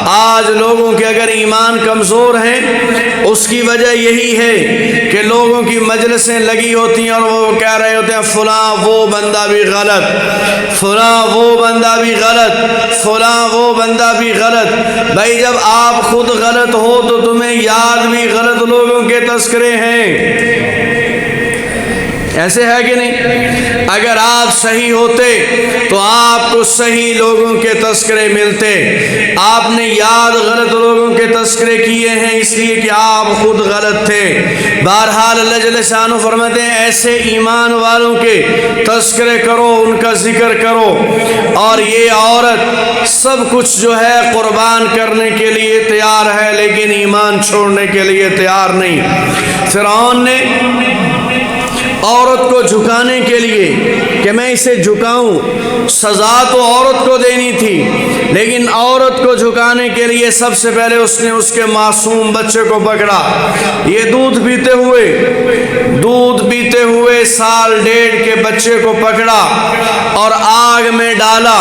آج لوگوں کے اگر ایمان کمزور ہیں اس کی وجہ یہی ہے کہ لوگوں کی مجلسیں لگی ہوتی ہیں اور وہ کہہ رہے ہوتے ہیں فلاں وہ بندہ بھی غلط، فلاں وہ بندہ بھی غلط، فلاں وہ بندہ بھی غلط۔ بھائی جب آپ خود غلط ہو تو تمہیں یاد بھی غلط لوگوں کے تذکرے ہیں، ایسے ہے کہ نہیں؟ اگر آپ صحیح ہوتے تو آپ کو صحیح لوگوں کے تذکرے ملتے، آپ نے یاد غلط لوگوں کے تذکرے کیے ہیں اس لیے کہ آپ خود غلط تھے۔ بہرحال اللہ جل شانہ فرماتے ہیں ایسے ایمان والوں کے تذکرے کرو، ان کا ذکر کرو۔ اور یہ عورت سب کچھ جو ہے قربان کرنے کے لیے تیار ہے لیکن ایمان چھوڑنے کے لیے تیار نہیں۔ فرعون نے عورت کو جھکانے کے لیے کہ میں اسے جھکاؤں، سزا تو عورت کو دینی تھی لیکن عورت کو جھکانے کے لیے سب سے پہلے اس نے اس کے معصوم بچے کو پکڑا۔ یہ دودھ پیتے ہوئے سال ڈیڑھ کے بچے کو پکڑا اور آگ میں ڈالا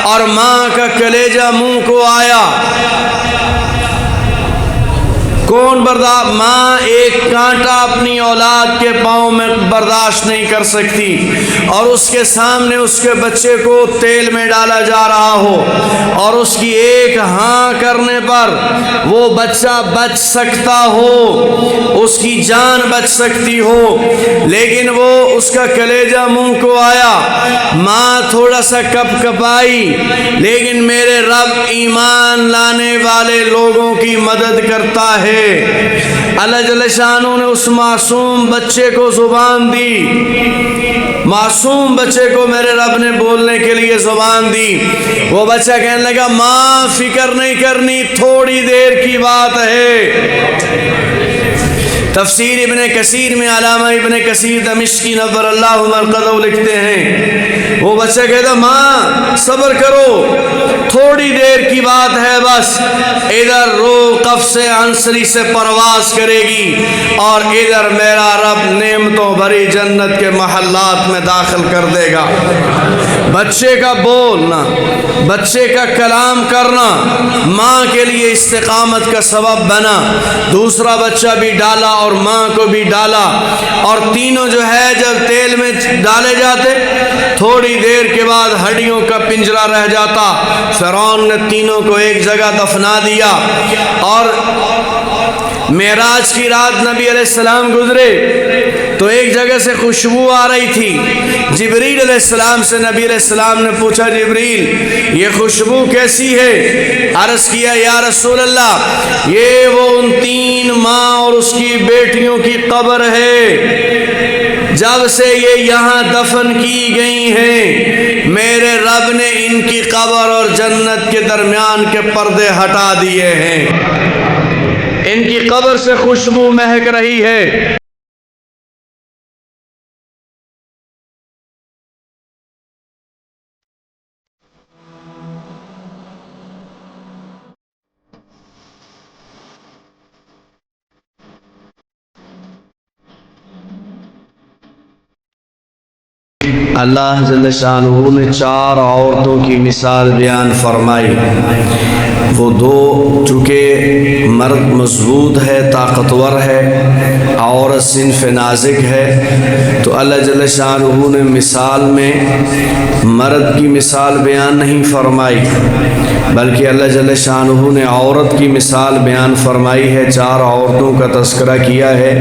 اور ماں کا کلیجہ منہ کو آیا۔ کون برداشت؟ ماں ایک کانٹا اپنی اولاد کے پاؤں میں برداشت نہیں کر سکتی اور اس کے سامنے اس کے بچے کو تیل میں ڈالا جا رہا ہو اور اس کی ایک ہاں کرنے پر وہ بچہ بچ سکتا ہو، اس کی جان بچ سکتی ہو، لیکن وہ اس کا کلیجہ منہ کو آیا۔ ماں تھوڑا سا کپ کپائی لیکن میرے رب ایمان لانے والے لوگوں کی مدد کرتا ہے۔ اللہ جل شانہ نے اس معصوم بچے کو زبان دی، معصوم بچے کو میرے رب نے بولنے کے لیے زبان دی۔ وہ بچہ کہنے لگا ماں فکر نہیں کرنی، تھوڑی دیر کی بات ہے۔ تفسیر ابن کثیر میں علامہ ابن کثیر دمشقی نور اللہ مرقدہ لکھتے ہیں وہ بچہ کہتا ماں صبر کرو، تھوڑی دیر کی بات ہے، بس ادھر روح قفص عنصری سے پرواز کرے گی اور ادھر میرا رب نعمتوں بھری جنت کے محلات میں داخل کر دے گا۔ بچے کا بولنا، بچے کا کلام کرنا ماں کے لیے استقامت کا سبب بنا۔ دوسرا بچہ بھی ڈالا اور ماں کو بھی ڈالا اور تینوں جو ہے جب تیل میں ڈالے جاتے تھوڑی دیر کے بعد ہڈیوں کا پنجرا رہ جاتا۔ فرعون نے تینوں کو ایک جگہ دفنا دیا اور معراج کی رات نبی علیہ السلام گزرے تو ایک جگہ سے خوشبو آ رہی تھی۔ جبریل علیہ السلام سے نبی علیہ السلام نے پوچھا جبریل یہ خوشبو کیسی ہے؟ عرض کیا یا رسول اللہ یہ وہ ان تین ماں اور اس کی بیٹیوں کی قبر ہے، جب سے یہ یہاں دفن کی گئی ہیں میرے رب نے ان کی قبر اور جنت کے درمیان کے پردے ہٹا دیے ہیں، ان کی قبر سے خوشبو مہک رہی ہے۔ اللہ جل شانہ نے چار عورتوں کی مثال بیان فرمائی۔ وہ دو چونکہ مرد مضبوط ہے، طاقتور ہے، عورت صنف نازک ہے، تو اللہ جل شانہ نے مثال میں مرد کی مثال بیان نہیں فرمائی بلکہ اللہ جل شانہ نے عورت کی مثال بیان فرمائی ہے۔ چار عورتوں کا تذکرہ کیا ہے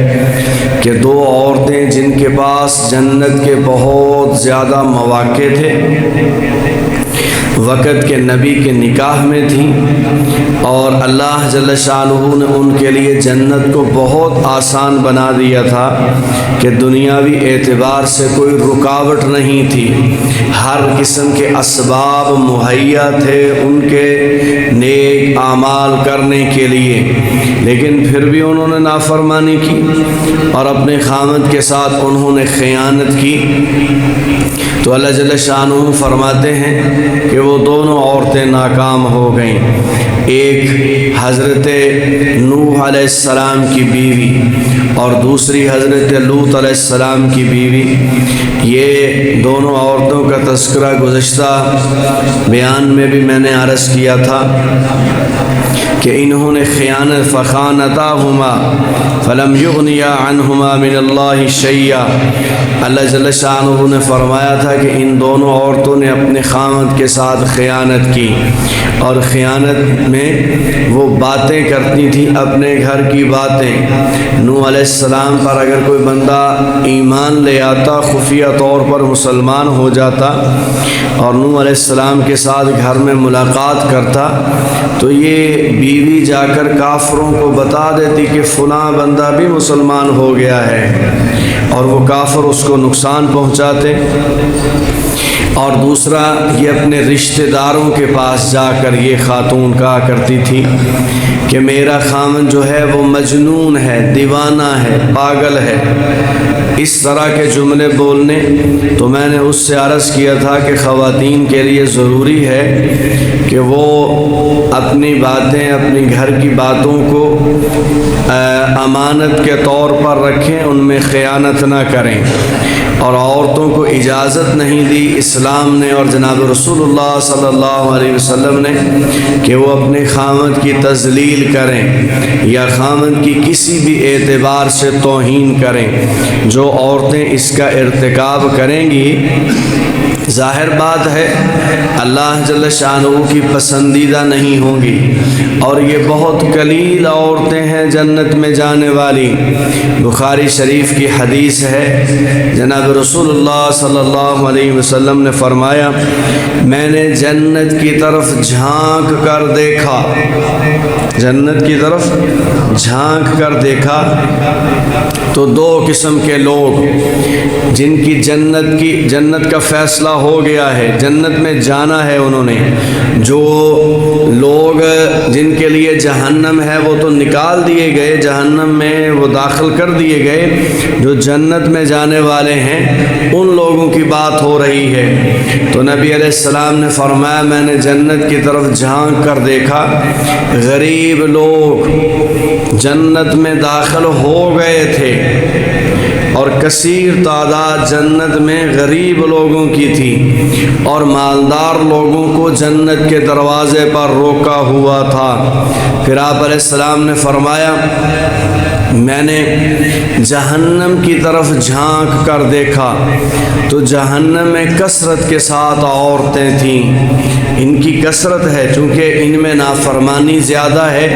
کہ دو عورتیں جن کے پاس جنت کے بہت زیادہ مواقع تھے، وقت کے نبی کے نکاح میں تھیں اور اللہ جل شانہ نے ان کے لیے جنت کو بہت آسان بنا دیا تھا کہ دنیاوی اعتبار سے کوئی رکاوٹ نہیں تھی، ہر قسم کے اسباب مہیا تھے ان کے نیک اعمال کرنے کے لیے، لیکن پھر بھی انہوں نے نافرمانی کی اور اپنے خامد کے ساتھ انہوں نے خیانت کی۔ تو اللہ جل شانہ فرماتے ہیں کہ وہ دونوں عورتیں ناکام ہو گئیں، ایک حضرت نوح علیہ السلام کی بیوی اور دوسری حضرت لوط علیہ السلام کی بیوی۔ یہ دونوں عورتوں کا تذکرہ گزشتہ بیان میں بھی میں نے عرض کیا تھا کہ انہوں نے خیانت فخانتاہما فلم یغنیا عنہما من اللہ شیئا، اللہ جل شانہ نے فرمایا تھا کہ ان دونوں عورتوں نے اپنے خاوند کے ساتھ خیانت کی، اور خیانت میں وہ باتیں کرتی تھیں اپنے گھر کی باتیں۔ نوح علیہ السلام پر اگر کوئی بندہ ایمان لے آتا، خفیہ طور پر مسلمان ہو جاتا اور نوح علیہ السلام کے ساتھ گھر میں ملاقات کرتا، تو یہ بیوی جا کر کافروں کو بتا دیتی کہ فلاں بندہ بھی مسلمان ہو گیا ہے، اور وہ کافر اس کو نقصان پہنچاتے۔ اور دوسرا، یہ اپنے رشتہ داروں کے پاس جا کر یہ خاتون کہا کرتی تھی کہ میرا خاوند جو ہے وہ مجنون ہے، دیوانہ ہے، پاگل ہے، اس طرح کے جملے بولنے۔ تو میں نے اس سے عرض کیا تھا کہ خواتین کے لیے ضروری ہے کہ وہ اپنی باتیں، اپنی گھر کی باتوں کو امانت کے طور پر رکھیں، ان میں خیانت نہ کریں، اور عورتوں کو اجازت نہیں دی اسلام نے اور جناب رسول اللہ صلی اللہ علیہ وسلم نے کہ وہ اپنے خاوند کی تذلیل کریں یا خاوند کی کسی بھی اعتبار سے توہین کریں۔ جو عورتیں اس کا ارتکاب کریں گی، ظاہر بات ہے اللہ جل شانہ کی پسندیدہ نہیں ہوں گی، اور یہ بہت قلیل عورتیں ہیں جنت میں جانے والی۔ بخاری شریف کی حدیث ہے، جناب رسول اللہ صلی اللہ علیہ وسلم نے فرمایا، میں نے جنت کی طرف جھانک کر دیکھا، جنت کی طرف جھانک کر دیکھا تو دو قسم کے لوگ جن کی جنت کا فیصلہ ہو گیا ہے، جنت میں جانا ہے انہوں نے، جو لوگ جن کے لیے جہنم ہے وہ تو نکال دیے گئے، جہنم میں وہ داخل کر دیے گئے، جو جنت میں جانے والے ہیں ان لوگوں کی بات ہو رہی ہے۔ تو نبی علیہ السلام نے فرمایا، میں نے جنت کی طرف جھانک کر دیکھا، غریب لوگ جنت میں داخل ہو گئے تھے، اور کثیر تعداد جنت میں غریب لوگوں کی تھی، اور مالدار لوگوں کو جنت کے دروازے پر روکا ہوا تھا۔ پھر آپ علیہ السلام نے فرمایا، میں نے جہنم کی طرف جھانک کر دیکھا تو جہنم میں کثرت کے ساتھ عورتیں تھیں، ان کی کثرت ہے چونکہ ان میں نافرمانی زیادہ ہے،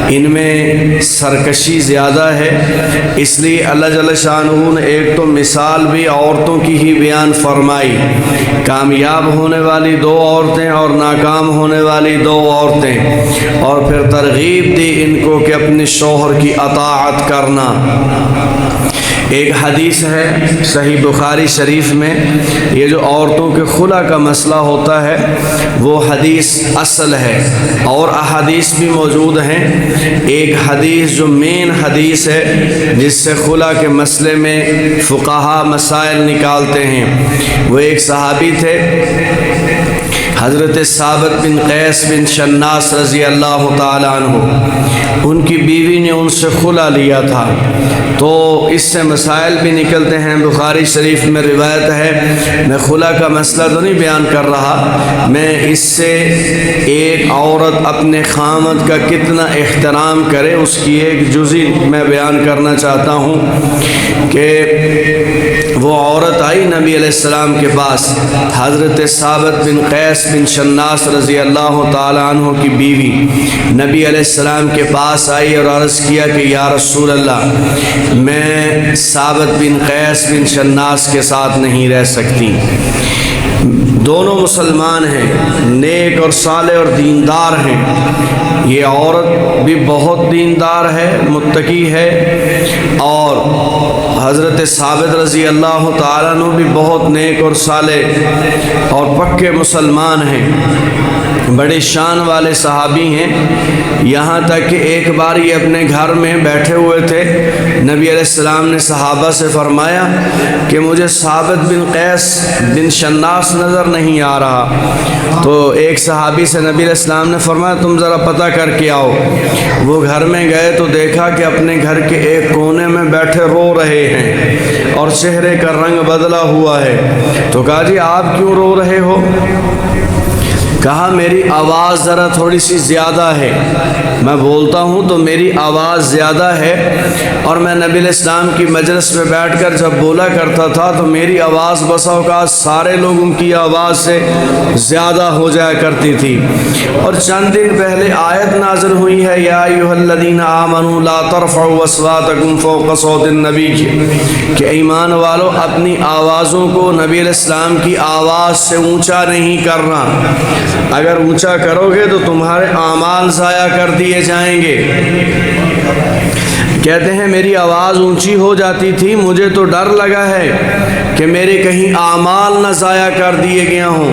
ان میں سرکشی زیادہ ہے، اس لیے اللہ جل شانہ نے ایک تو مثال بھی عورتوں کی ہی بیان فرمائی، کامیاب ہونے والی دو عورتیں اور ناکام ہونے والی دو عورتیں، اور پھر ترغیب دی ان کو کہ اپنے شوہر کی اطاعت کرنا۔ ایک حدیث ہے صحیح بخاری شریف میں، یہ جو عورتوں کے خلا کا مسئلہ ہوتا ہے وہ حدیث اصل ہے، اور احادیث بھی موجود ہیں۔ ایک حدیث جو مین حدیث ہے جس سے خلا کے مسئلے میں فقہا مسائل نکالتے ہیں، وہ ایک صحابی تھے حضرت ثابت بن قیس بن شناس رضی اللہ تعالیٰ عنہ، ان کی بیوی نے ان سے خلا لیا تھا، تو اس سے مسائل بھی نکلتے ہیں۔ بخاری شریف میں روایت ہے، میں خلا کا مسئلہ تو نہیں بیان کر رہا، میں اس سے ایک عورت اپنے خاوند کا کتنا احترام کرے اس کی ایک جزئی میں بیان کرنا چاہتا ہوں کہ وہ عورت آئی نبی علیہ السلام کے پاس، حضرت ثابت بن قیس بن شناس رضی اللہ تعالیٰ عنہ کی بیوی نبی علیہ السلام کے پاس آئی اور عرض کیا کہ یا رسول اللہ، میں ثابت بن قیس بن شناس کے ساتھ نہیں رہ سکتی، دونوں مسلمان ہیں، نیک اور صالح اور دیندار ہیں، یہ عورت بھی بہت دیندار ہے، متقی ہے، اور حضرت ثابت رضی اللہ تعالیٰ عنہ بھی بہت نیک اور صالح اور پکے مسلمان ہیں، بڑے شان والے صحابی ہیں۔ یہاں تک کہ ایک بار یہ اپنے گھر میں بیٹھے ہوئے تھے، نبی علیہ السلام نے صحابہ سے فرمایا کہ مجھے ثابت بن قیس بن شناس نظر نہیں آ رہا، تو ایک صحابی سے نبی علیہ السلام نے فرمایا تم ذرا پتہ کر کے آؤ۔ وہ گھر میں گئے تو دیکھا کہ اپنے گھر کے ایک کونے میں بیٹھے رو رہے ہیں اور چہرے کا رنگ بدلا ہوا ہے، تو کہا جی آپ کیوں رو رہے ہو؟ کہا میری آواز ذرا تھوڑی سی زیادہ ہے، میں بولتا ہوں تو میری آواز زیادہ ہے، اور میں نبی علیہ السلام کی مجلس میں بیٹھ کر جب بولا کرتا تھا تو میری آواز بسا اوقات سارے لوگوں کی آواز سے زیادہ ہو جایا کرتی تھی۔ اور چند دن پہلے آیت نازل ہوئی ہے یا ایھا الذین آمنوا لا ترفعوا اصواتکم فوق صوت النبی، کہ ایمان والو اپنی آوازوں کو نبی علیہ السلام کی آواز سے اونچا نہیں کرنا، اگر اونچا کرو گے تو تمہارے اعمال ضائع کر دیے جائیں گے۔ کہتے ہیں میری آواز اونچی ہو جاتی تھی، مجھے تو ڈر لگا ہے کہ میرے کہیں اعمال نہ ضائع کر دیے گیا ہوں،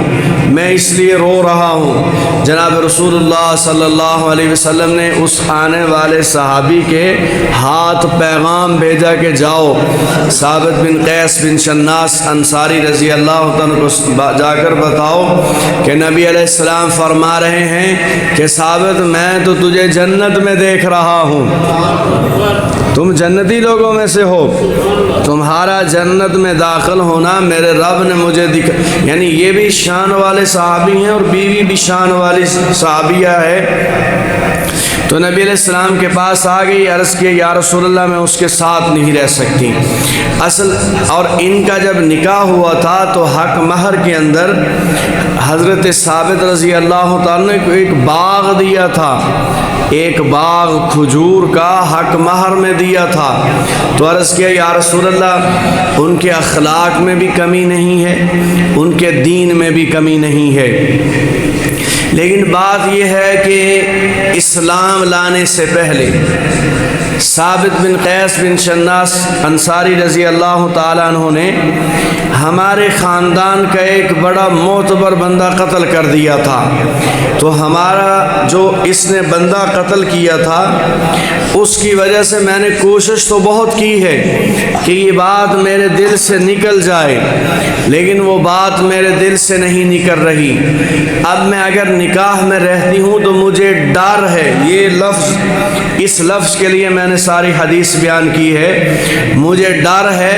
میں اس لیے رو رہا ہوں۔ جناب رسول اللہ صلی اللہ علیہ وسلم نے اس آنے والے صحابی کے ہاتھ پیغام بھیجا کہ جاؤ ثابت بن قیس بن شناس انصاری رضی اللہ عنہ کو جا کر بتاؤ کہ نبی علیہ السلام فرما رہے ہیں کہ ثابت میں تو تجھے جنت میں دیکھ رہا ہوں، تم جنتی لوگوں میں سے ہو، تمہارا جنت میں داخل ہونا میرے رب نے مجھے دکھا۔ یعنی یہ بھی شان والے صحابی ہیں اور بیوی بھی شان والی صحابیہ ہے۔ تو نبی علیہ السلام کے پاس آ گئی، عرض کیا یا رسول اللہ میں اس کے ساتھ نہیں رہ سکتی۔ اور ان کا جب نکاح ہوا تھا تو حق مہر کے اندر حضرت ثابت رضی اللہ تعالیٰ نے کو ایک باغ دیا تھا، ایک باغ کھجور کا حق مہر میں دیا تھا۔ تو عرض کیا یا رسول اللہ ان کے اخلاق میں بھی کمی نہیں ہے، ان کے دین میں بھی کمی نہیں ہے، لیکن بات یہ ہے کہ اسلام لانے سے پہلے ثابت بن قیس بن شناس انصاری رضی اللہ تعالیٰ عنہ نے ہمارے خاندان کا ایک بڑا معتبر بندہ قتل کر دیا تھا۔ تو ہمارا جو اس نے بندہ قتل کیا تھا اس کی وجہ سے میں نے کوشش تو بہت کی ہے کہ یہ بات میرے دل سے نکل جائے، لیکن وہ بات میرے دل سے نہیں نکل رہی۔ اب میں اگر نکاح میں رہتی ہوں تو مجھے ڈر ہے، یہ لفظ اس لفظ کے لیے میں نے ساری حدیث بیان کی ہے، مجھے ڈر ہے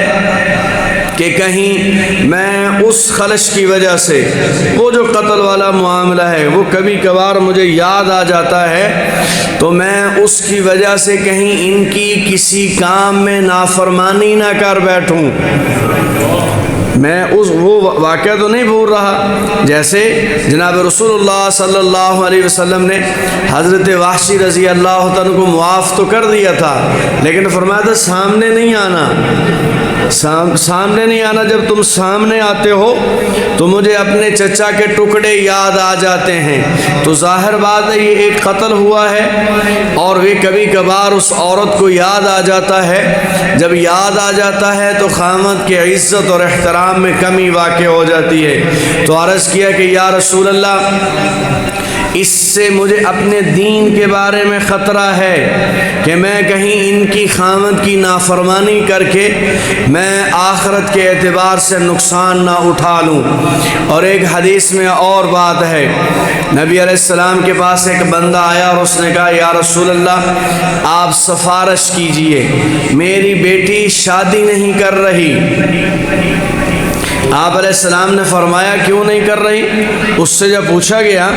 کہ کہیں میں اس خلش کی وجہ سے، وہ جو قتل والا معاملہ ہے وہ کبھی کبھار مجھے یاد آ جاتا ہے، تو میں اس کی وجہ سے کہیں ان کی کسی کام میں نافرمانی نہ کر بیٹھوں۔ میں وہ واقعہ تو نہیں بھول رہا، جیسے جناب رسول اللہ صلی اللہ علیہ وسلم نے حضرت وحشی رضی اللہ عنہ کو معاف تو کر دیا تھا، لیکن فرمایا تھا سامنے نہیں آنا، سامنے نہیں آنا۔ جب تم سامنے آتے ہو تو مجھے اپنے چچا کے ٹکڑے یاد آ جاتے ہیں۔ تو ظاہر بات ہے یہ ایک قتل ہوا ہے اور وہ کبھی کبھار اس عورت کو یاد آ جاتا ہے، جب یاد آ جاتا ہے تو خامد کی عزت اور احترام میں کمی واقع ہو جاتی ہے۔ تو عرض کیا کہ یا رسول اللہ اس سے مجھے اپنے دین کے بارے میں خطرہ ہے کہ میں کہیں ان کی خامد کی نافرمانی کر کے میں آخرت کے اعتبار سے نقصان نہ اٹھا لوں۔ اور ایک حدیث میں اور بات ہے، نبی علیہ السلام کے پاس ایک بندہ آیا اور اس نے کہا یا رسول اللہ آپ سفارش کیجئے، میری بیٹی شادی نہیں کر رہی۔ آپ علیہ السلام نے فرمایا کیوں نہیں کر رہی؟ اس سے جب پوچھا گیا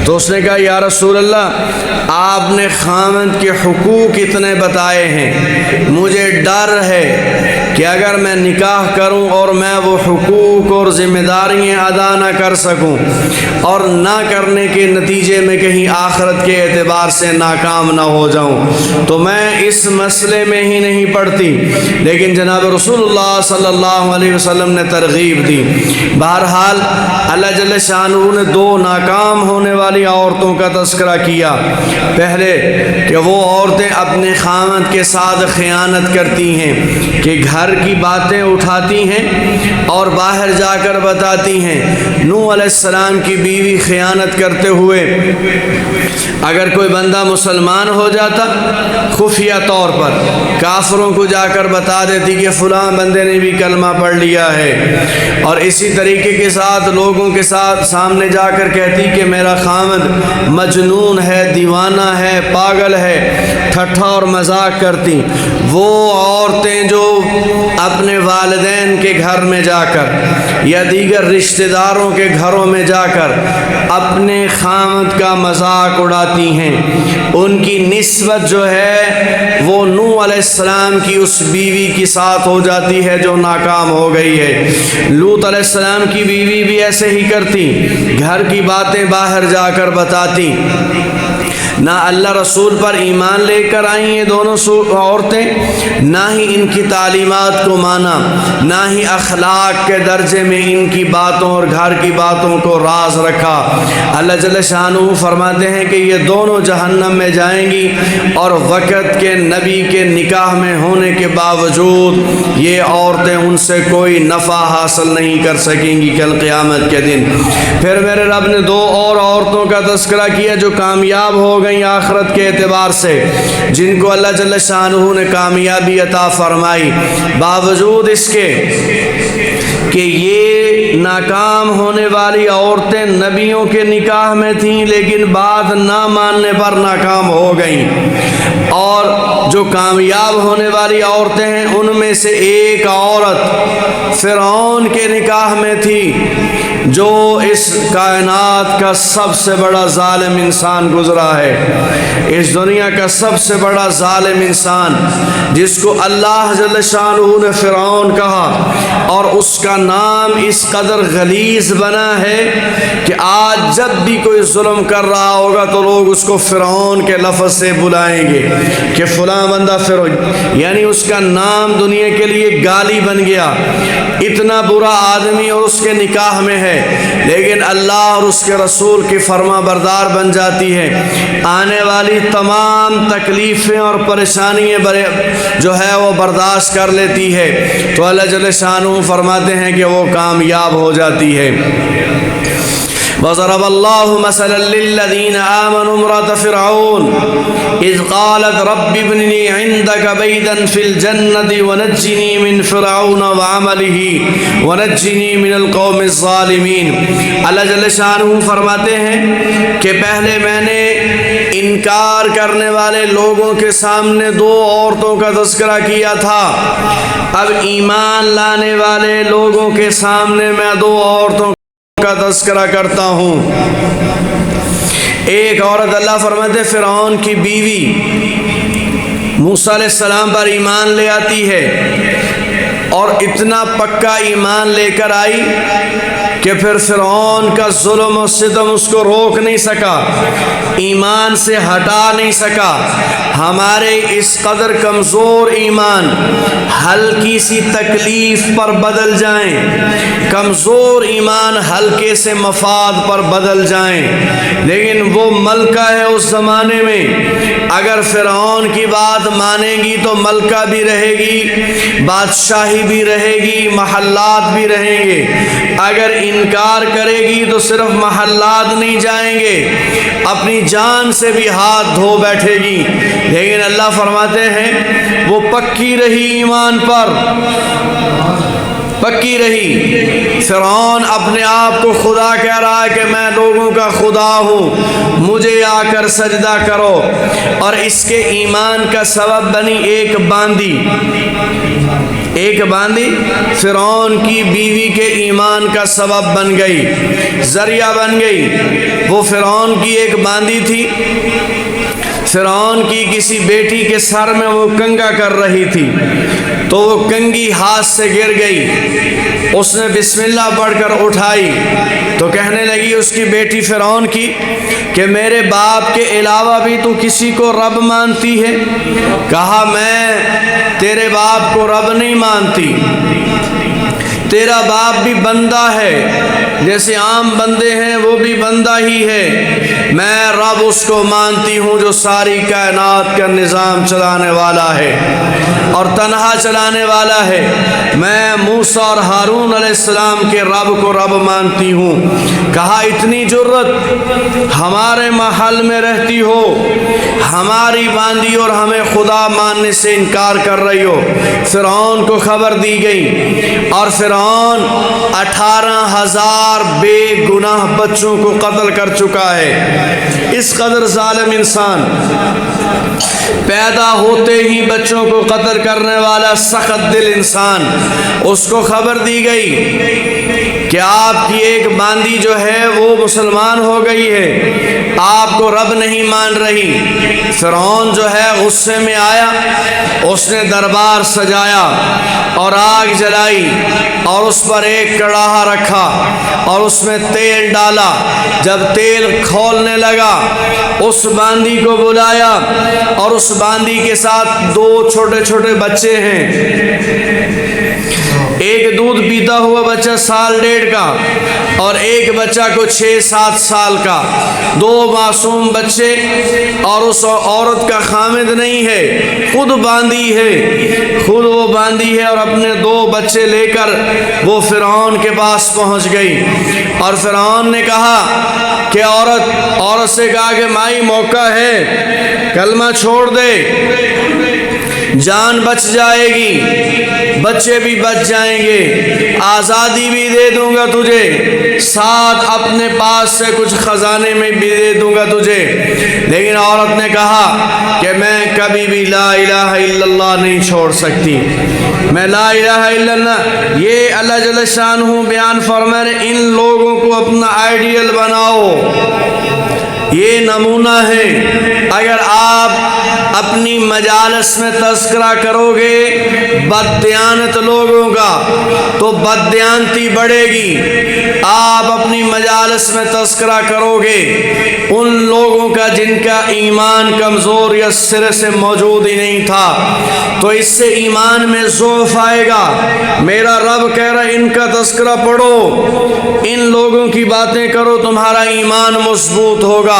تو اس نے کہا یا رسول اللہ آپ نے خامند کے حقوق اتنے بتائے ہیں، مجھے ڈر ہے کہ اگر میں نکاح کروں اور میں وہ حقوق اور ذمہ داریاں ادا نہ کر سکوں اور نہ کرنے کے نتیجے میں کہیں آخرت کے اعتبار سے ناکام نہ ہو جاؤں، تو میں اس مسئلے میں ہی نہیں پڑتی۔ لیکن جناب رسول اللہ صلی اللہ علیہ وسلم نے ترغیب دی۔ بہرحال اللہ جل شانہ نے دو ناکام ہونے والی عورتوں کا تذکرہ کیا۔ پہلے کہ وہ عورتیں اپنے خامد کے ساتھ خیانت کرتی ہیں کہ گھر کی باتیں اٹھاتی ہیں اور باہر جا کر بتاتی ہیں۔ نوح علیہ السلام کی بیوی خیانت کرتے ہوئے اگر کوئی بندہ مسلمان ہو جاتا خفیہ طور پر کافروں کو جا کر بتا دیتی کہ فلاں بندے نے بھی کلمہ پڑھ لیا ہے، اور اسی طریقے کے ساتھ لوگوں کے ساتھ سامنے جا کر کہتی کہ میرا خامد مجنون ہے، دیوانہ ہے، پاگل ہے، ٹھٹھا اور مذاق کرتی، وہ عورتیں جو اپنے والدین کے گھر میں جا کر یا دیگر رشتہ داروں کے گھروں میں جا کر اپنے خامد کا مذاق اڑاتی ہیں، ان کی نسبت جو ہے وہ نوح علیہ السلام کی اس بیوی کے ساتھ ہو جاتی ہے جو ناکام ہو گئی ہے۔ لوط علیہ السلام کی بیوی بھی ایسے ہی کرتی، گھر کی باتیں باہر جا کر بتاتی۔ نہ اللہ رسول پر ایمان لے کر آئیں یہ دونوں عورتیں، نہ ہی ان کی تعلیمات کو مانا، نہ ہی اخلاق کے درجے میں ان کی باتوں اور گھر کی باتوں کو راز رکھا۔ اللہ جل شانہ فرماتے ہیں کہ یہ دونوں جہنم میں جائیں گی، اور وقت کے نبی کے نکاح میں ہونے کے باوجود یہ عورتیں ان سے کوئی نفع حاصل نہیں کر سکیں گی کل قیامت کے دن۔ پھر میرے رب نے دو اور عورتوں کا تذکرہ کیا جو کامیاب ہو گئی آخرت کے اعتبار سے، جن کو اللہ جل شانہ نے کامیابی عطا فرمائی، باوجود اس کے کہ یہ ناکام ہونے والی عورتیں نبیوں کے نکاح میں تھیں لیکن بات نہ ماننے پر ناکام ہو گئیں۔ اور جو کامیاب ہونے والی عورتیں ہیں ان میں سے ایک عورت فرعون کے نکاح میں تھی، جو اس کائنات کا سب سے بڑا ظالم انسان گزرا ہے، اس دنیا کا سب سے بڑا ظالم انسان، جس کو اللہ جل شانہ نے فرعون کہا، اور اس کا نام اس قدر غلیظ بنا ہے کہ آج جب بھی کوئی ظلم کر رہا ہوگا تو لوگ اس کو فرعون کے لفظ سے بلائیں گے کہ فلاں بندہ فرعون، یعنی اس کا نام دنیا کے لیے گالی بن گیا۔ اتنا برا آدمی اور اس کے نکاح میں ہے، لیکن اللہ اور اس کے رسول کی فرما بردار بن جاتی ہے، آنے والی تمام تکلیفیں اور پریشانیاں جو ہے وہ برداشت کر لیتی ہے، تو اللہ جل شانہ فرماتے ہیں کہ وہ کامیاب ہو جاتی ہے۔ وضرب اللہ مثلا للذین آمنوا امرأة فرعون اذ قالت رب ابن لي عندك بيتا في الجنة ونجني من فرعون وعمله ونجني من القوم الظالمین۔ اللہ جل شانہ فرماتے ہیں کہ پہلے میں نے انکار کرنے والے لوگوں کے سامنے دو عورتوں کا تذکرہ کیا تھا، اب ایمان لانے والے لوگوں کے سامنے میں دو عورتوں کا تذکرہ کرتا ہوں۔ ایک عورت اللہ فرماتے فرعون کی بیوی موسیٰ علیہ السلام پر ایمان لے آتی ہے، اور اتنا پکا ایمان لے کر آئی کہ پھر فرعون کا ظلم و ستم اس کو روک نہیں سکا، ایمان سے ہٹا نہیں سکا۔ ہمارے اس قدر کمزور ایمان ہلکی سی تکلیف پر بدل جائیں، کمزور ایمان ہلکے سے مفاد پر بدل جائیں، لیکن وہ ملکہ ہے اس زمانے میں، اگر فرعون کی بات مانیں گی تو ملکہ بھی رہے گی، بادشاہی بھی رہے گی، محلات بھی رہیں گے، اگر انکار کرے گی تو صرف محلات نہیں جائیں گے، اپنی جان سے بھی ہاتھ دھو بیٹھے گی۔ لیکن اللہ فرماتے ہیں وہ پکی رہی ایمان پر، پکی رہی۔ فرعون اپنے آپ کو خدا کہہ رہا ہے کہ میں لوگوں کا خدا ہوں، مجھے آ کر سجدہ کرو، اور اس کے ایمان کا سبب بنی ایک باندی، ایک باندی فرعون کی بیوی کے ایمان کا سبب بن گئی، ذریعہ بن گئی۔ وہ فرعون کی ایک باندی تھی، فرعون کی کسی بیٹی کے سر میں وہ کنگا کر رہی تھی، تو وہ کنگھی ہاتھ سے گر گئی، اس نے بسم اللہ پڑھ کر اٹھائی تو کہنے لگی اس کی بیٹی فرعون کی کہ میرے باپ کے علاوہ بھی تو کسی کو رب مانتی ہے؟ کہا میں تیرے باپ کو رب نہیں مانتی، تیرا باپ بھی بندہ ہے، جیسے عام بندے ہیں وہ بھی بندہ ہی ہے، میں رب اس کو مانتی ہوں جو ساری کائنات کا نظام چلانے والا ہے اور تنہا چلانے والا ہے، میں موسیٰ اور ہارون علیہ السلام کے رب کو رب مانتی ہوں۔ کہا اتنی جرت ہمارے محل میں رہتی ہو، ہماری باندی اور ہمیں خدا ماننے سے انکار کر رہی ہو۔ فرعون کو خبر دی گئی، اور فرعون 18,000 بے گناہ بچوں کو قتل کر چکا ہے۔ اس قدر ظالم انسان پیدا ہوتے ہی بچوں کو قتل کرنے والا سخت دل انسان، اس کو خبر دی گئی کہ آپ کی ایک باندی جو ہے وہ مسلمان ہو گئی ہے، آپ کو رب نہیں مان رہی۔ فرعون جو ہے غصے میں آیا، اس نے دربار سجایا اور آگ جلائی اور اس پر ایک کڑاہا رکھا اور اس میں تیل ڈالا۔ جب تیل کھولنے لگا اس باندی کو بلایا اور اس باندی کے ساتھ 2 چھوٹے چھوٹے بچے ہیں، ایک دودھ پیتا ہوا بچہ 1.5 کا اور ایک بچہ کو 6-7 سال کا، 2 معصوم بچے، اور اس عورت کا خامد نہیں ہے، خود باندھی ہے، خود وہ باندھی ہے اور اپنے 2 بچے لے کر وہ فرعون کے پاس پہنچ گئی۔ اور فرعون نے کہا کہ عورت سے کہا کہ مائی موقع ہے، کلمہ چھوڑ دے، جان بچ جائے گی، بچے بھی بچ جائیں گے، آزادی بھی دے دوں گا تجھے، ساتھ اپنے پاس سے کچھ خزانے میں بھی دے دوں گا تجھے۔ لیکن عورت نے کہا کہ میں کبھی بھی لا الہ الا اللہ نہیں چھوڑ سکتی، میں لا الہ الا اللہ۔ یہ اللہ جل شانہ بیان فرما رہے، ان لوگوں کو اپنا آئیڈیل بناؤ، یہ نمونہ ہے۔ اگر آپ اپنی مجالس میں تذکرہ کرو گے بددیانت لوگوں کا تو بددیانتی بڑھے گی، آپ اپنی مجالس میں تذکرہ کرو گے ان لوگوں کا جن کا ایمان کمزور یا سرے سے موجود ہی نہیں تھا تو اس سے ایمان میں ضعف آئے گا۔ میرا رب کہہ رہا ہے ان کا تذکرہ پڑھو، ان لوگوں کی باتیں کرو، تمہارا ایمان مضبوط ہوگا۔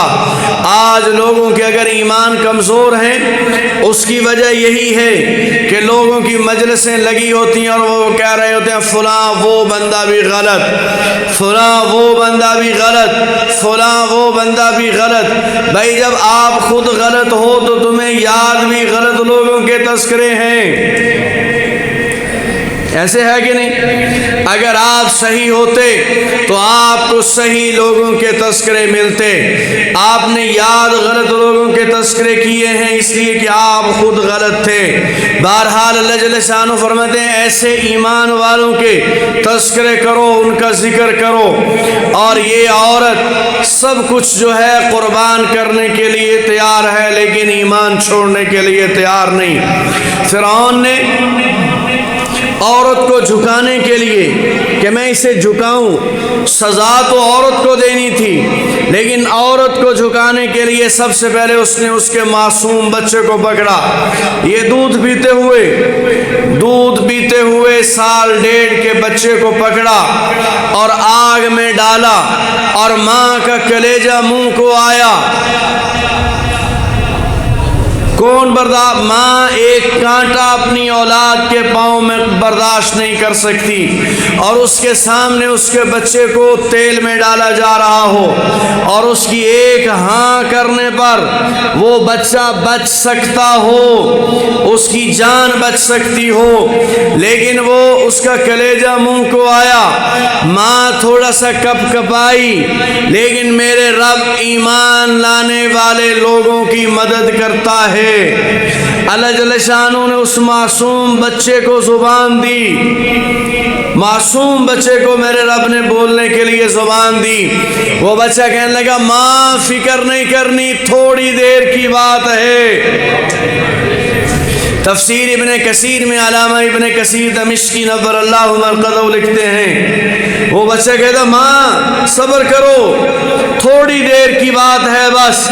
آج لوگوں کے اگر ایمان کمزور ہیں اس کی وجہ یہی ہے کہ لوگوں کی مجلسیں لگی ہوتی ہیں اور وہ کہہ رہے ہوتے ہیں فلاں وہ بندہ بھی غلط، فلاں وہ بندہ بھی غلط، فلاں وہ بندہ بھی غلط۔ بھائی جب آپ خود غلط ہو تو تمہیں یاد بھی غلط لوگوں کے تذکرے ہیں، ایسے ہے کہ نہیں؟ اگر آپ صحیح ہوتے تو آپ کو صحیح لوگوں کے تذکرے ملتے، آپ نے یاد غلط لوگوں کے تذکرے کیے ہیں اس لیے کہ آپ خود غلط تھے۔ بہرحال اللہ جل شانہ فرماتے ہیں ایسے ایمان والوں کے تذکرے کرو، ان کا ذکر کرو۔ اور یہ عورت سب کچھ جو ہے قربان کرنے کے لیے تیار ہے لیکن ایمان چھوڑنے کے لیے تیار نہیں۔ فرعون نے عورت کو جھکانے کے لیے کہ میں اسے جھکاؤں، سزا تو عورت کو دینی تھی لیکن عورت کو جھکانے کے لیے سب سے پہلے اس نے اس کے معصوم بچے کو پکڑا۔ یہ دودھ پیتے ہوئے 1.5 سال کے بچے کو پکڑا اور آگ میں ڈالا اور ماں کا کلیجہ منہ کو آیا۔ کون برداشت؟ ماں ایک کانٹا اپنی اولاد کے پاؤں میں برداشت نہیں کر سکتی اور اس کے سامنے اس کے بچے کو تیل میں ڈالا جا رہا ہو اور اس کی ایک ہاں کرنے پر وہ بچہ بچ سکتا ہو، اس کی جان بچ سکتی ہو، لیکن وہ اس کا کلیجہ منہ کو آیا، ماں تھوڑا سا کپ کپائی، لیکن میرے رب ایمان لانے والے لوگوں کی مدد کرتا ہے۔ اللہ جل شانہ نے اس معصوم بچے کو زبان دی، معصوم بچے کو میرے رب نے بولنے کے لیے زبان دی۔ وہ بچہ کہنے لگا ماں فکر نہیں کرنی، تھوڑی دیر کی بات ہے۔ تفسیر ابن کثیر میں علامہ ابن کثیر دمشقی نور اللہ مرقدہ لکھتے ہیں وہ بچہ کہتا ماں صبر کرو، تھوڑی دیر کی بات ہے، بس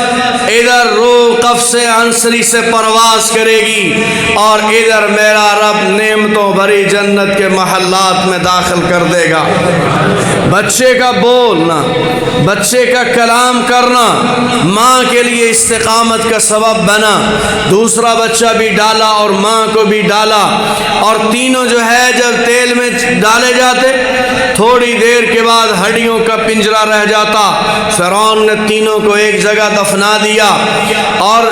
ادھر روح قفص عنصری سے پرواز کرے گی اور ادھر میرا رب نعمتوں بھری جنت کے محلات میں داخل کر دے گا۔ بچے کا بولنا، بچے کا کلام کرنا ماں کے لیے استقامت کا سبب بنا۔ دوسرا بچہ بھی ڈالا اور ماں کو بھی ڈالا اور تینوں جو ہے جب تیل میں ڈالے جاتے تھوڑی دیر کے بعد ہڈیوں کا پنجرا رہ جاتا۔ فرعون نے تینوں کو ایک جگہ دفنا دیا اور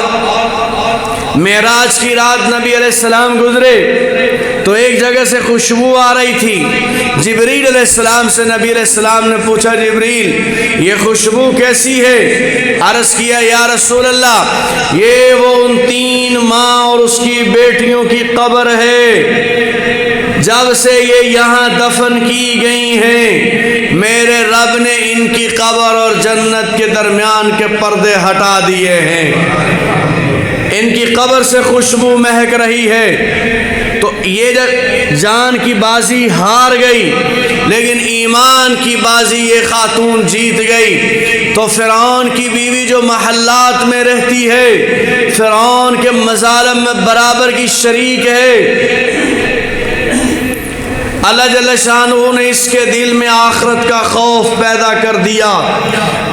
معراج کی رات نبی علیہ السلام گزرے تو ایک جگہ سے خوشبو آ رہی تھی۔ جبریل علیہ السلام سے نبی علیہ السلام نے پوچھا جبریل یہ خوشبو کیسی ہے؟ عرض کیا یا رسول اللہ یہ وہ ان 3 اس کی بیٹیوں کی قبر ہے، جب سے یہ یہاں دفن کی گئی ہیں میرے رب نے ان کی قبر اور جنت کے درمیان کے پردے ہٹا دیے ہیں، ان کی قبر سے خوشبو مہک رہی ہے۔ تو یہ جب جان کی بازی ہار گئی لیکن ایمان کی بازی یہ خاتون جیت گئی، تو فرعون کی بیوی جو محلات میں رہتی ہے، فرعون کے مظالم میں برابر کی شریک ہے، اللہ جل شانہ نے اس کے دل میں آخرت کا خوف پیدا کر دیا،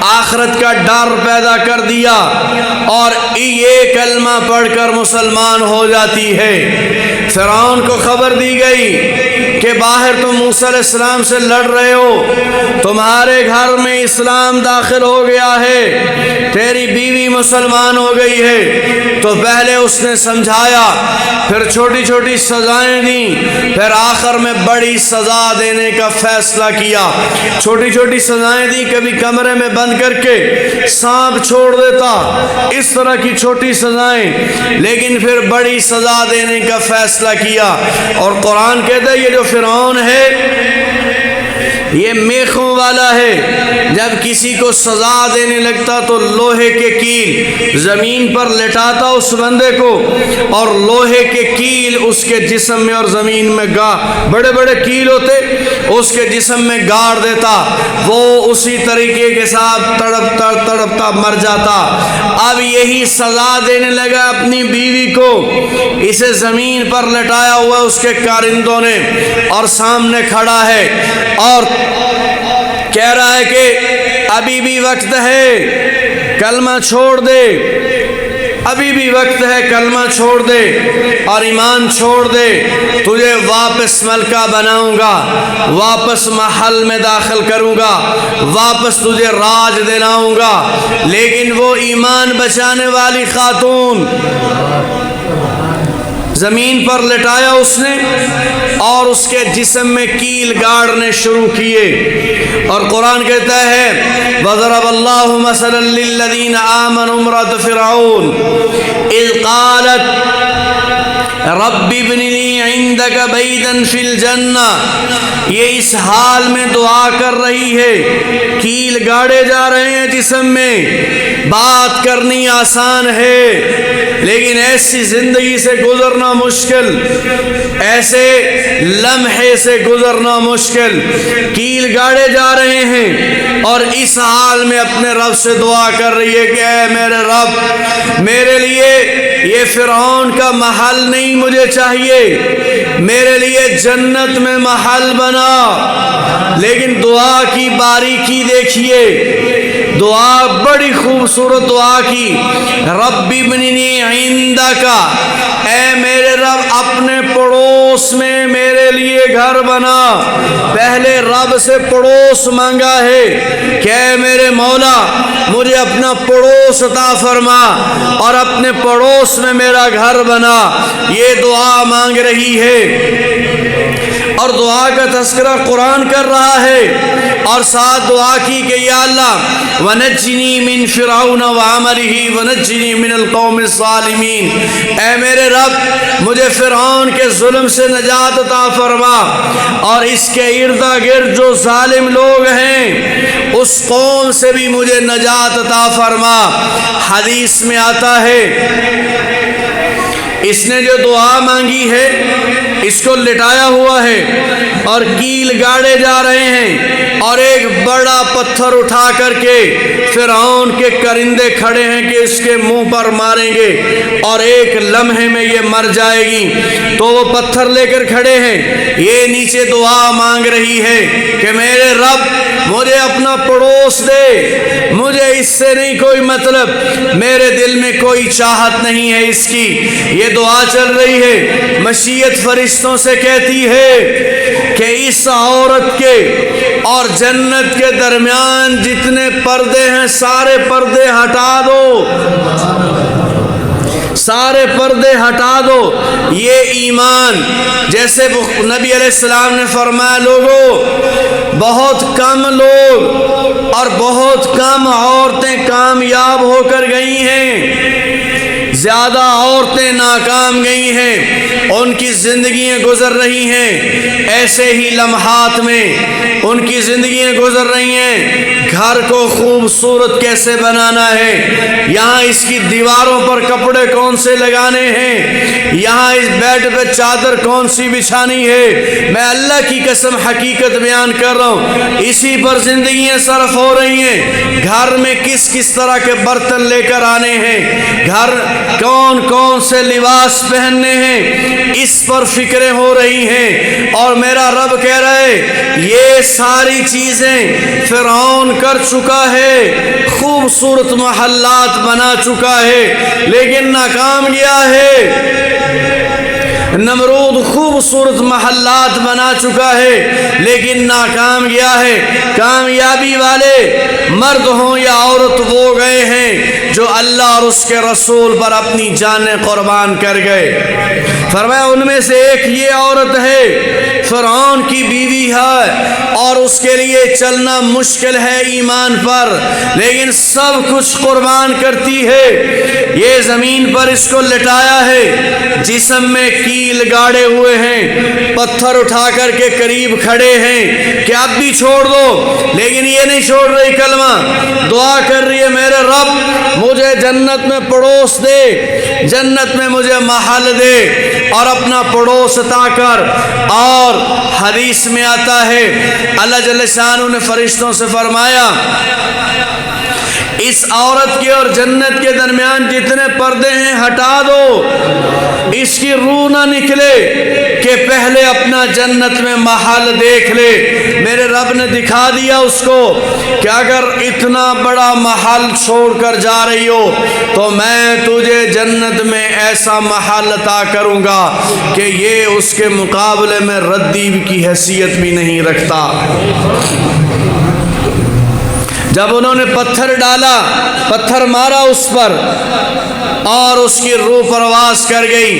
آخرت کا ڈر پیدا کر دیا، اور یہ کلمہ پڑھ کر مسلمان ہو جاتی ہے۔ فرعون کو خبر دی گئی کہ باہر تم موسیٰ علیہ السلام سے لڑ رہے ہو، تمہارے گھر میں اسلام داخل ہو گیا ہے، تیری بیوی مسلمان ہو گئی ہے۔ تو پہلے اس نے سمجھایا، پھر چھوٹی چھوٹی سزائیں دیں، پھر آخر میں بڑی سزا دینے کا فیصلہ کیا۔ چھوٹی چھوٹی سزائیں دی، کبھی کمرے میں بند کر کے سانپ چھوڑ دیتا، اس طرح کی چھوٹی سزائیں، لیکن پھر بڑی سزا دینے کا فیصلہ کیا۔ اور قرآن کہتا ہے یہ جو فرعون ہے یہ میخوں والا ہے، جب کسی کو سزا دینے لگتا تو لوہے کے کیل زمین پر لٹاتا اس بندے کو، اور لوہے کے کیل اس کے جسم میں اور زمین میں بڑے بڑے کیل ہوتے اس کے جسم میں گاڑ دیتا، وہ اسی طریقے کے ساتھ تڑپتا مر جاتا۔ اب یہی سزا دینے لگا اپنی بیوی کو، اسے زمین پر لٹایا ہوا اس کے کارندوں نے، اور سامنے کھڑا ہے اور کہہ رہا ہے کہ ابھی بھی وقت ہے کلمہ چھوڑ دے، ابھی بھی وقت ہے کلمہ چھوڑ دے اور ایمان چھوڑ دے، تجھے واپس ملکہ بناؤں گا، واپس محل میں داخل کروں گا، واپس تجھے راج دلاؤں گا۔ لیکن وہ ایمان بچانے والی خاتون، زمین پر لٹایا اس نے اور اس کے جسم میں کیل گاڑنے شروع کیے، اور قرآن کہتا ہے وَضَرَبَ اللَّهُ مَثَلًا لِّلَّذِينَ آمَنُوا امْرَأَتَ فِرْعَوْنَ إِذْ قَالَتْ رَبِّ ابْنِ لِي عِندَكَ بَيْتًا فِي الْجَنَّةِ، یہ اس حال میں دعا کر رہی ہے، کیل گاڑے جا رہے ہیں جسم میں، بات کرنی آسان ہے لیکن ایسی زندگی سے گزرنا مشکل، ایسے لمحے سے گزرنا مشکل، کیل گاڑے جا رہے ہیں اور اس حال میں اپنے رب سے دعا کر رہی ہے کہ اے میرے رب، میرے لیے یہ فرعون کا محل نہیں مجھے چاہیے، میرے لیے جنت میں محل بنا۔ لیکن دعا کی باریکی دیکھیے، دعا بڑی خوبصورت دعا کی، رب ابننی عندک، اے میرے رب اپنے پڑوس میں میرے لیے گھر بنا۔ پہلے رب سے پڑوس مانگا ہے کہ اے میرے مولا مجھے اپنا پڑوس عطا فرما اور اپنے پڑوس میں میرا گھر بنا، یہ دعا مانگ رہی ہے۔ اور دعا کا تذکرہ قرآن کر رہا ہے، اور ساتھ دعا کی کہ یا اللہ وَنَجِّنِي مِن فِرْعَوْنَ وَعَمَلِهِ وَنَجِّنِي مِنَ الْقَوْمِ الظَّالِمِينَ، اے میرے رب مجھے فرعون کے ظلم سے نجات عطا فرما اور اس کے ارد گرد جو ظالم لوگ ہیں اس قوم سے بھی مجھے نجات عطا فرما۔ حدیث میں آتا ہے اس نے جو دعا مانگی ہے اس کو لٹایا ہوا ہے اور کیل گاڑے جا رہے ہیں، اور ایک بڑا پتھر اٹھا کر کے فرعون کے کرندے کھڑے ہیں کہ اس کے منہ پر ماریں گے اور ایک لمحے میں یہ مر جائے گی، تو وہ پتھر لے کر کھڑے ہیں، یہ نیچے دعا مانگ رہی ہے کہ میرے رب مجھے اپنا پڑوس دے، مجھے اس سے نہیں کوئی مطلب، میرے دل میں کوئی چاہت نہیں ہے اس کی۔ یہ دعا چل رہی ہے، مشیت فرشتوں سے کہتی ہے کہ اس عورت کے اور جنت کے درمیان جتنے پردے ہیں سارے پردے ہٹا دو، سارے پردے ہٹا دو۔ یہ ایمان، جیسے نبی علیہ السلام نے فرمایا لوگوں بہت کم لوگ اور بہت کم عورتیں کامیاب ہو کر گئی ہیں، زیادہ عورتیں ناکام گئی ہیں، ان کی زندگیاں گزر رہی ہیں ایسے ہی لمحات میں، ان کی زندگیاں گزر رہی ہیں گھر کو خوبصورت کیسے بنانا ہے، یہاں اس کی دیواروں پر کپڑے کون سے لگانے ہیں، یہاں اس بیڈ پہ چادر کون سی بچھانی ہے۔ میں اللہ کی قسم حقیقت بیان کر رہا ہوں، اسی پر زندگیاں صرف ہو رہی ہیں۔ گھر میں کس کس طرح کے برتن لے کر آنے ہیں، گھر کون کون سے لباس پہننے ہیں، اس پر فکریں ہو رہی ہیں۔ اور میرا رب کہہ رہا ہے یہ ساری چیزیں فرعون کر چکا ہے، خوبصورت محلات بنا چکا ہے، لیکن ناکام گیا ہے۔ نمرود خوبصورت محلات بنا چکا ہے لیکن ناکام گیا ہے۔ کامیابی والے مرد ہوں یا عورت وہ گئے ہیں جو اللہ اور اس کے رسول پر اپنی جانیں قربان کر گئے۔ فرمایا ان میں سے ایک یہ عورت ہے، فرعون کی بیوی ہے اور اس کے لیے چلنا مشکل ہے ایمان پر، لیکن سب کچھ قربان کرتی ہے۔ یہ زمین پر اس کو لٹایا ہے، جسم میں کیل گاڑے ہوئے ہیں، پتھر اٹھا کر کے قریب کھڑے ہیں کہ اب بھی چھوڑ دو، لیکن یہ نہیں چھوڑ رہی کلمہ، دعا کر رہی ہے میرے رب مجھے جنت میں پڑوس دے، جنت میں مجھے محل دے، اور اپنا پڑوس عطا کر۔ اور حدیث میں آتا ہے اللہ جل شانہ نے فرشتوں سے فرمایا اس عورت کے اور جنت کے درمیان جتنے پردے ہیں ہٹا دو، اس کی روح نہ نکلے کہ پہلے اپنا جنت میں محل دیکھ لے۔ میرے رب نے دکھا دیا اس کو کہ اگر اتنا بڑا محل چھوڑ کر جا رہی ہو تو میں تجھے جنت میں ایسا محل عطا کروں گا کہ یہ اس کے مقابلے میں ردی کی حیثیت بھی نہیں رکھتا۔ جب انہوں نے پتھر ڈالا، پتھر مارا اس پر اور اس کی روح پرواز کر گئی،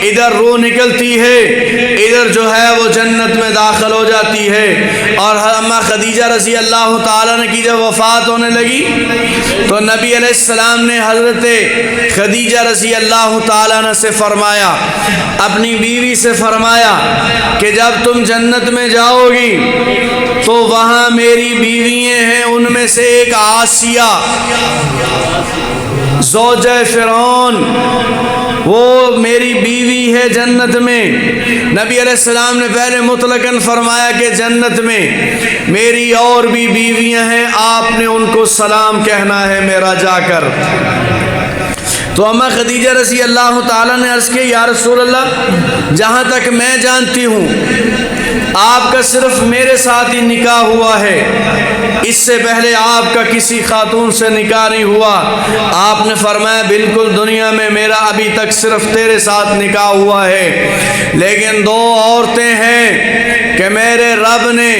ادھر روح نکلتی ہے، ادھر جو ہے وہ جنت میں داخل ہو جاتی ہے۔ اور اماں خدیجہ رضی اللہ تعالیٰ نے کی جب وفات ہونے لگی تو نبی علیہ السلام نے حضرت خدیجہ رضی اللہ تعالیٰ عنہ سے فرمایا، اپنی بیوی سے فرمایا کہ جب تم جنت میں جاؤ گی تو وہاں میری بیویاں ہیں، ان میں سے ایک آسیہ زوجہ فرعون وہ میری بیوی ہے جنت میں۔ نبی علیہ السلام نے پہلے مطلقاً فرمایا کہ جنت میں میری اور بھی بیویاں ہیں، آپ نے ان کو سلام کہنا ہے میرا جا کر۔ تو اماں خدیجہ رضی اللہ تعالیٰ نے عرض کی یا رسول اللہ جہاں تک میں جانتی ہوں آپ کا صرف میرے ساتھ ہی نکاح ہوا ہے، اس سے پہلے آپ کا کسی خاتون سے نکاح نہیں ہوا۔ آپ نے فرمایا بالکل دنیا میں میرا ابھی تک صرف تیرے ساتھ نکاح ہوا ہے، لیکن دو عورتیں ہیں کہ میرے رب نے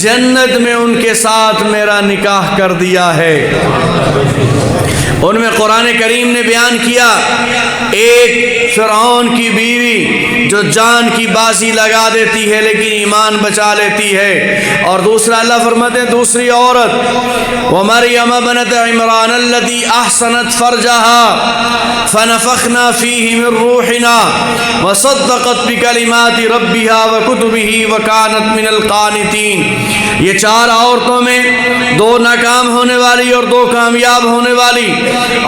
جنت میں ان کے ساتھ میرا نکاح کر دیا ہے۔ ان میں قرآن کریم نے بیان کیا ایک فرعون کی بیوی جو جان کی بازی لگا دیتی ہے لیکن ایمان بچا لیتی ہے، اور دوسرا اللہ فرماتے ہیں دوسری عورت وَمَرْيَمَ بَنَتَ عِمْرَانَ الَّذِي أَحْسَنَتْ فَرْجَهَا فَنَفَخْنَا فِيهِ مِنْ رُوحِنَا وَصَدَّقَتْ بِكَلِمَاتِ رَبِّهَا وَكُتُبِهِ وَكَانَتْ مِنَ الْقَانِتِينَ۔ یہ چار عورتوں میں دو ناکام ہونے والی اور دو کامیاب ہونے والی،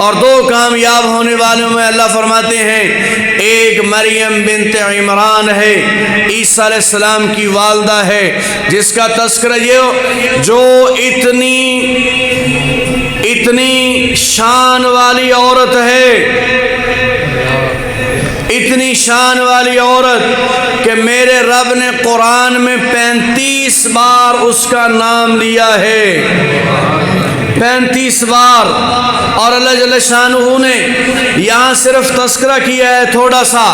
اور دو کامیاب ہونے والوں میں اللہ فرماتے ہیں ایک مریم بنت عمران ہے، عیسیٰ علیہ السلام کی والدہ ہے، جس کا تذکرہ یہ جو اتنی شان والی عورت ہے، اتنی شان والی عورت کہ میرے رب نے قرآن میں 35 بار اس کا نام لیا ہے، 35 بار۔ اور اللہ جل شانہ نے یہاں صرف تذکرہ کیا ہے تھوڑا سا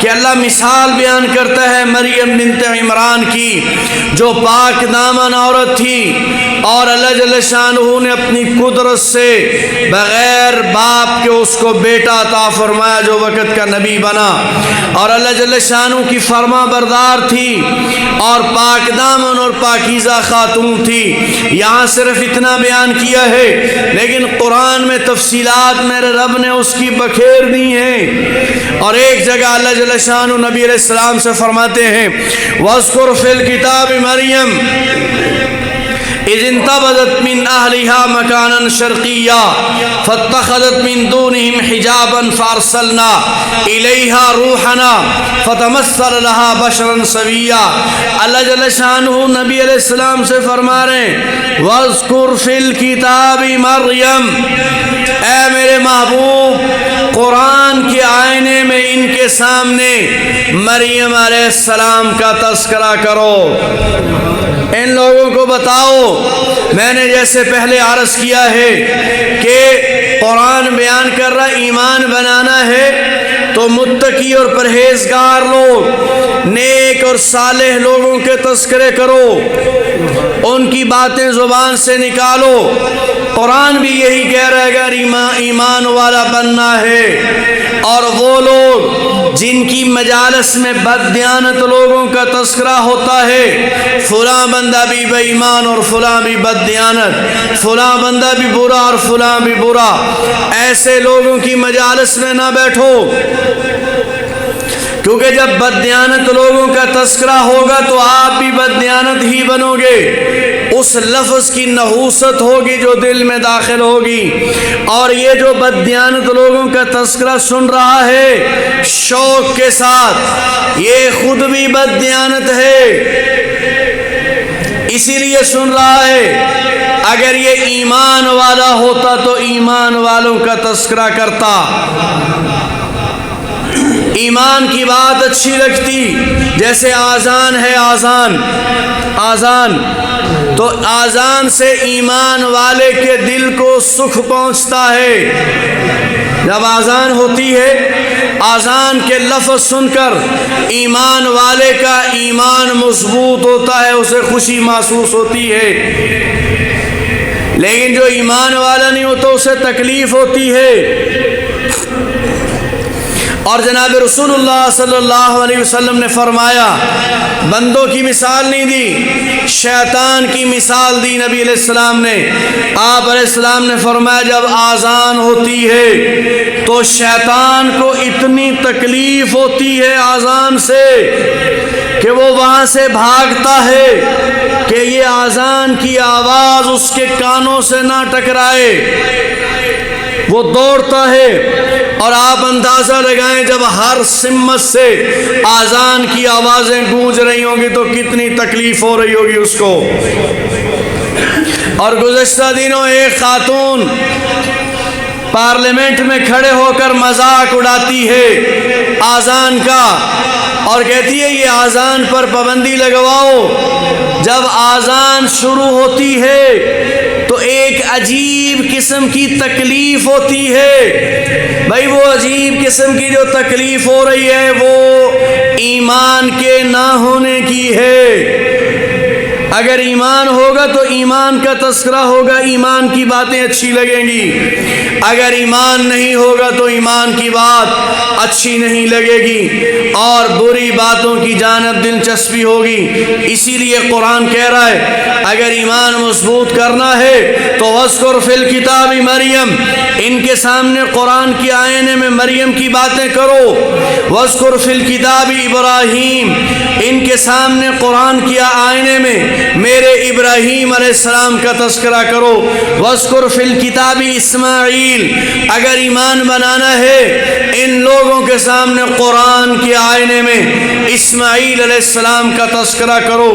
کہ اللہ مثال بیان کرتا ہے مریم بنت عمران کی جو پاک دامن عورت تھی، اور اللہ جل شانہ نے اپنی قدرت سے بغیر باپ کے اس کو بیٹا عطا فرمایا جو وقت کا نبی بنا، اور اللہ جل شانہ کی فرما بردار تھی اور پاک دامن اور پاکیزہ خاتون تھی۔ یہاں صرف اتنا بیان کیا کیا ہے، لیکن قرآن میں تفصیلات میرے رب نے اس کی بکھیر دی ہیں۔ اور ایک جگہ اللہ جل شانہ نبی علیہ السلام سے فرماتے ہیں وَاذْكُرْ فِي الْكِتَابِ مَرْيَمَ إِذِ انتبذت من أهلها مكانا شرقيا فاتخذت من دونهم حجابا فأرسلنا إليها روحنا فتمثل لها بشرا سويا۔ اللہ جل شانہ نبی علیہ السلام سے فرما رہے ہیں وَاذْكُرْ فِي الْكِتَابِ مَرْيَمَ، اے میرے محبوب قرآن کے آئینے میں ان کے سامنے مریم علیہ السلام کا تذکرہ کرو، ان لوگوں کو بتاؤ۔ میں نے جیسے پہلے عرض کیا ہے کہ قرآن بیان کر رہا ایمان بنانا ہے تو متقی اور پرہیزگار لوگ، نیک اور صالح لوگوں کے تذکرے کرو، ان کی باتیں زبان سے نکالو۔ قرآن بھی یہی کہہ رہا ہے اگر ایمان والا بننا ہے، اور وہ لوگ جن کی مجالس میں بددیانت لوگوں کا تذکرہ ہوتا ہے، فلاں بندہ بھی بے ایمان اور فلاں بھی بددیانت، فلاں بندہ بھی برا اور فلاں بھی برا، ایسے لوگوں کی مجالس میں نہ بیٹھو، کیونکہ جب بددیانت لوگوں کا تذکرہ ہوگا تو آپ بھی بددیانت ہی بنو گے۔ اس لفظ کی نحوست ہوگی جو دل میں داخل ہوگی، اور یہ جو بددیانت لوگوں کا تذکرہ سن رہا ہے شوق کے ساتھ، یہ خود بھی بددیانت ہے، اسی لیے سن رہا ہے۔ اگر یہ ایمان والا ہوتا تو ایمان والوں کا تذکرہ کرتا، ایمان کی بات اچھی لگتی۔ جیسے آذان ہے، آذان تو آذان سے ایمان والے کے دل کو سکھ پہنچتا ہے۔ جب آذان ہوتی ہے، آذان کے لفظ سن کر ایمان والے کا ایمان مضبوط ہوتا ہے، اسے خوشی محسوس ہوتی ہے، لیکن جو ایمان والا نہیں ہوتا اسے تکلیف ہوتی ہے۔ اور جناب رسول اللہ صلی اللہ علیہ وسلم نے فرمایا، بندوں کی مثال نہیں دی، شیطان کی مثال دی نبی علیہ السلام نے۔ آپ علیہ السلام نے فرمایا جب آذان ہوتی ہے تو شیطان کو اتنی تکلیف ہوتی ہے آذان سے کہ وہ وہاں سے بھاگتا ہے کہ یہ آذان کی آواز اس کے کانوں سے نہ ٹکرائے، وہ دوڑتا ہے۔ اور آپ اندازہ لگائیں جب ہر سمت سے آذان کی آوازیں گونج رہی ہوں گی تو کتنی تکلیف ہو رہی ہوگی اس کو۔ اور گزشتہ دنوں ایک خاتون پارلیمنٹ میں کھڑے ہو کر مذاق اڑاتی ہے آذان کا، اور کہتی ہے یہ آذان پر پابندی لگواؤ۔ جب آذان شروع ہوتی ہے تو ایک عجیب قسم کی تکلیف ہوتی ہے۔ بھائی وہ عجیب قسم کی جو تکلیف ہو رہی ہے وہ ایمان کے نہ ہونے کی ہے۔ اگر ایمان ہوگا تو ایمان کا تذکرہ ہوگا، ایمان کی باتیں اچھی لگیں گی۔ اگر ایمان نہیں ہوگا تو ایمان کی بات اچھی نہیں لگے گی اور بری باتوں کی جانب دلچسپی ہوگی۔ اسی لیے قرآن کہہ رہا ہے اگر ایمان مضبوط کرنا ہے تو وَاذْكُرْ فِي الْكِتَابِ مریم، ان کے سامنے قرآن کی آئینے میں مریم کی باتیں کرو۔ وَاذْكُرْ فِي الْكِتَابِ ابراہیم، ان کے سامنے قرآن کی آئینے میں میرے ابراہیم علیہ السلام کا تذکرہ کرو۔ وَاذْكُرْ فِي الْكِتَابِ اسماعیل، اگر ایمان بنانا ہے ان لوگوں کے سامنے قرآن کے آئینے میں اسماعیل علیہ السلام کا تذکرہ کرو۔